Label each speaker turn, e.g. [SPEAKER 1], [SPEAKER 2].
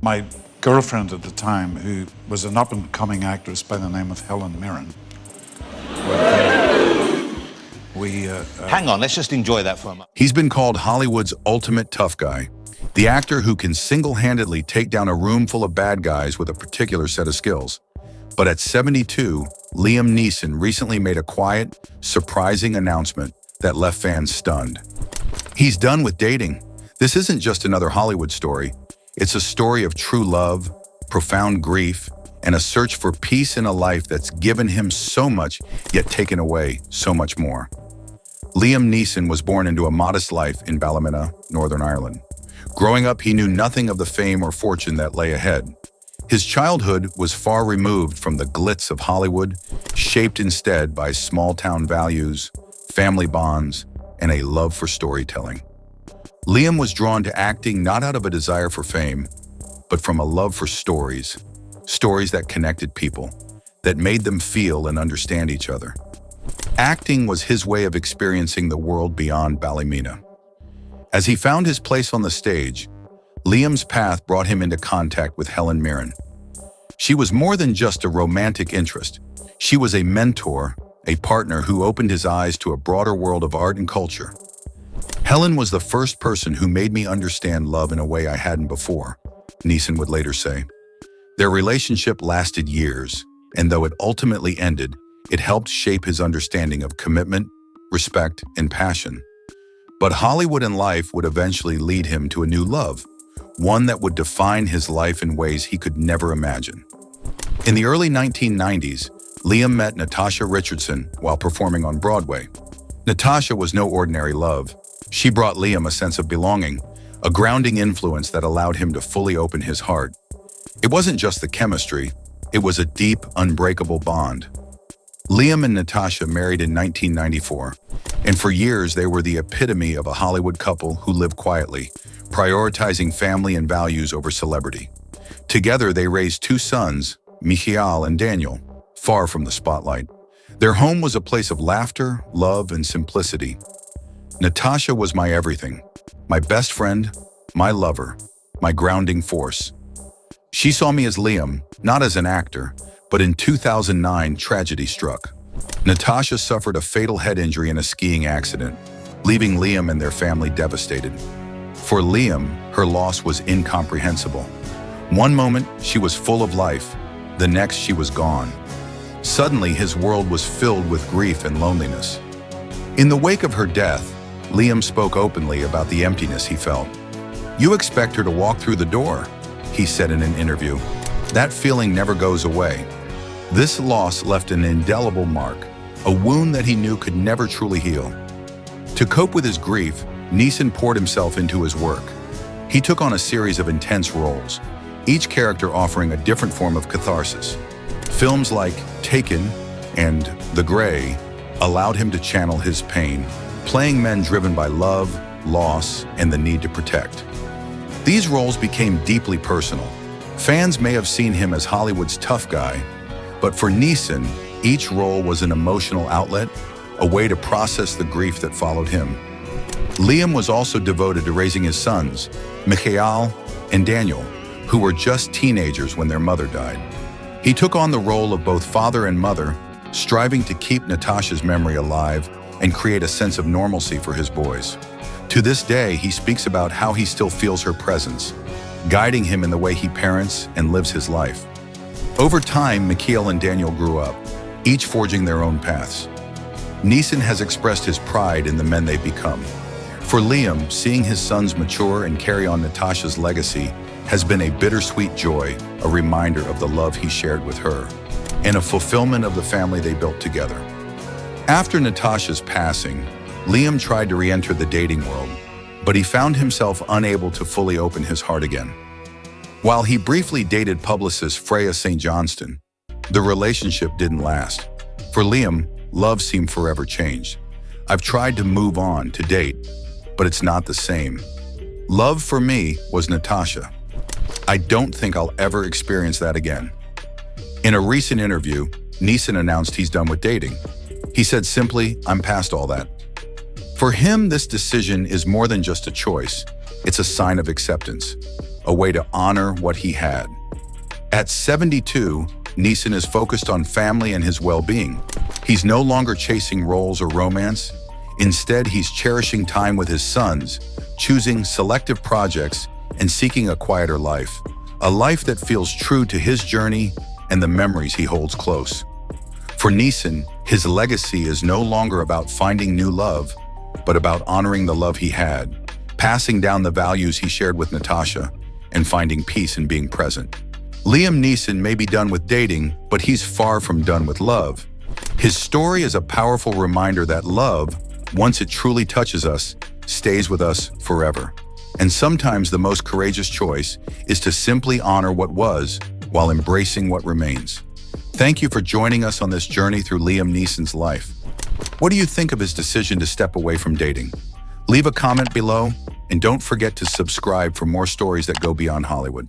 [SPEAKER 1] My girlfriend at the time, who was an up-and-coming actress by the name of Helen Mirren, we
[SPEAKER 2] Hang on, let's just enjoy that for a moment.
[SPEAKER 3] He's been called Hollywood's ultimate tough guy, the actor who can single-handedly take down a room full of bad guys with a particular set of skills. But at 72, Liam Neeson recently made a quiet, surprising announcement that left fans stunned. He's done with dating. This isn't just another Hollywood story. It's a story of true love, profound grief, and a search for peace in a life that's given him so much, yet taken away so much more. Liam Neeson was born into a modest life in Ballymena, Northern Ireland. Growing up, he knew nothing of the fame or fortune that lay ahead. His childhood was far removed from the glitz of Hollywood, shaped instead by small-town values, family bonds, and a love for storytelling. Liam was drawn to acting not out of a desire for fame, but from a love for stories that connected people, that made them feel and understand each other. Acting was his way of experiencing the world beyond Ballymena. As he found his place on the stage, Liam's path brought him into contact with Helen Mirren. She was more than just a romantic interest. She was a mentor, a partner who opened his eyes to a broader world of art and culture. Helen was the first person who made me understand love in a way I hadn't before, Neeson would later say. Their relationship lasted years, and though it ultimately ended, it helped shape his understanding of commitment, respect, and passion. But Hollywood and life would eventually lead him to a new love, one that would define his life in ways he could never imagine. In the early 1990s, Liam met Natasha Richardson while performing on Broadway. Natasha was no ordinary love. She brought Liam a sense of belonging, a grounding influence that allowed him to fully open his heart. It wasn't just the chemistry, it was a deep, unbreakable bond. Liam and Natasha married in 1994, and for years they were the epitome of a Hollywood couple who lived quietly, prioritizing family and values over celebrity. Together they raised two sons, Michael and Daniel, far from the spotlight. Their home was a place of laughter, love, and simplicity. Natasha was my everything, my best friend, my lover, my grounding force. She saw me as Liam, not as an actor, but in 2009, tragedy struck. Natasha suffered a fatal head injury in a skiing accident, leaving Liam and their family devastated. For Liam, her loss was incomprehensible. One moment, she was full of life. The next, she was gone. Suddenly, his world was filled with grief and loneliness. In the wake of her death, Liam spoke openly about the emptiness he felt. "You expect her to walk through the door," he said in an interview. "That feeling never goes away." This loss left an indelible mark, a wound that he knew could never truly heal. To cope with his grief, Neeson poured himself into his work. He took on a series of intense roles, each character offering a different form of catharsis. Films like Taken and The Grey allowed him to channel his pain, playing men driven by love, loss, and the need to protect. These roles became deeply personal. Fans may have seen him as Hollywood's tough guy, but for Neeson, each role was an emotional outlet, a way to process the grief that followed him. Liam was also devoted to raising his sons, Michael and Daniel, who were just teenagers when their mother died. He took on the role of both father and mother, striving to keep Natasha's memory alive and create a sense of normalcy for his boys. To this day, he speaks about how he still feels her presence, guiding him in the way he parents and lives his life. Over time, Michael and Daniel grew up, each forging their own paths. Neeson has expressed his pride in the men they've become. For Liam, seeing his sons mature and carry on Natasha's legacy has been a bittersweet joy, a reminder of the love he shared with her, and a fulfillment of the family they built together. After Natasha's passing, Liam tried to re-enter the dating world, but he found himself unable to fully open his heart again. While he briefly dated publicist Freya St. Johnston, the relationship didn't last. For Liam, love seemed forever changed. "I've tried to move on, to date, but it's not the same. Love for me was Natasha. I don't think I'll ever experience that again." In a recent interview, Neeson announced he's done with dating. He said simply, "I'm past all that." For him, this decision is more than just a choice. It's a sign of acceptance, a way to honor what he had. At 72, Neeson is focused on family and his well-being. He's no longer chasing roles or romance. Instead, he's cherishing time with his sons, choosing selective projects, and seeking a quieter life. A life that feels true to his journey and the memories he holds close. For Neeson, his legacy is no longer about finding new love, but about honoring the love he had, passing down the values he shared with Natasha, and finding peace in being present. Liam Neeson may be done with dating, but he's far from done with love. His story is a powerful reminder that love, once it truly touches us, stays with us forever. And sometimes the most courageous choice is to simply honor what was while embracing what remains. Thank you for joining us on this journey through Liam Neeson's life. What do you think of his decision to step away from dating? Leave a comment below, and don't forget to subscribe for more stories that go beyond Hollywood.